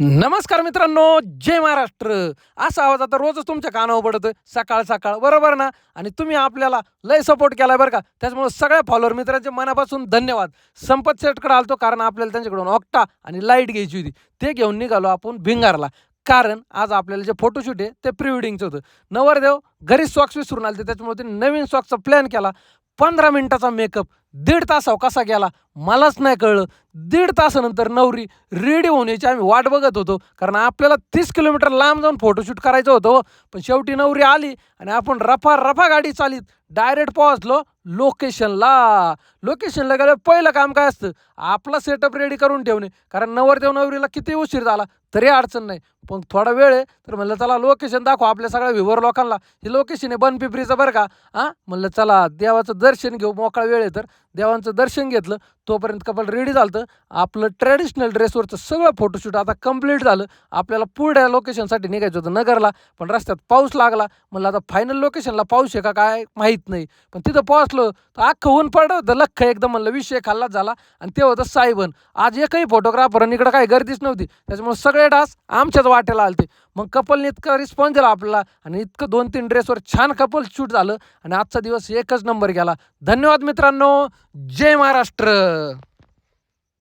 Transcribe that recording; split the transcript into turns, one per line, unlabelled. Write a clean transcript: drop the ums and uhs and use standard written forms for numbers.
नमस्कार मित्रांनो, जय महाराष्ट्र. असा आवाज आता रोजच तुमच्या कानावर पडतोय सकाळ सकाळ, बरोबर ना? आणि तुम्ही आपल्याला लय सपोर्ट केलाय बरं का. त्याच्यामुळे सगळ्या फॉलोअर मित्रांचे मनापासून धन्यवाद. संपत सेटकडे आलतो कारण आपल्याला त्यांच्याकडून ऑक्टा आणि लाईट घ्यायची होती. ते घेऊन निघालो आपण भिंगारला. कारण आज आपल्याला जे फोटोशूट आहे ते प्री वेडिंगचं होतं. नवरदेव घरीच सॉक्स विसरून आले, त्याच्यामुळे त्यांनी नवीन सॉक्सचा प्लॅन केला. 15 मिनिटाचा मेकअप 1.5 तासावर कसा गेला मलाच नाही कळलं. 1.5 तासानंतर नवरी रेडी होऊन यायची आम्ही वाट बघत होतो, कारण आपल्याला 30 किलोमीटर लांब जाऊन फोटोशूट करायचं होतं हो. पण शेवटी नवरी आली आणि आपण रफा रफा गाडी चालीत डायरेक्ट पोहोचलो लोकेशनला. लोकेशनला गेलं पहिलं काम काय असतं, आपला सेटअप रेडी करून ठेवणे. कारण नवरदेव नवरीला किती उशीर झाला तरी अडचण नाही, पण थोडा वेळ आहे तर म्हणलं चला लोकेशन दाखवा आपल्या सगळ्या व्ह्यूवर लोकांना. हे लोकेशन आहे बनपिंपरीचं बरं का. म्हणलं चला देवाचं दर्शन घेऊ, मोकळा वेळ आहे तर. देवांचं दर्शन घेतलं. तोपर्यंत कपल रेडी झालं. आपलं ट्रॅडिशनल ड्रेसवरचं सगळं फोटोशूट आता कंप्लीट झालं. आपल्याला पुढल्या लोकेशनसाठी निघायचं होतं नगरला, पण रस्त्यात पाऊस लागला. म्हणलं आता फायनल लोकेशनला पाऊस आहे का काय माहीत नाही, पण तिथं पोहोचलो तर अख्खं ऊन पडलं होतं लख्ख एकदम. म्हणलं विषय खाल्लाच झाला. आणि ते होतं सायबन. आज एकही फोटोग्राफर इकडं काही गर्दीच नव्हती, त्याच्यामुळे सगळे डास आमच्याच वाटेला आलते. मग कपलने इतका रिस्पॉन्स दिला आपल्याला आणि इतकं 2-3 ड्रेसवर छान कपल शूट झालं आणि आजचा दिवस एकच नंबर गेला. धन्यवाद मित्रांनो. जय महाराष्ट्र.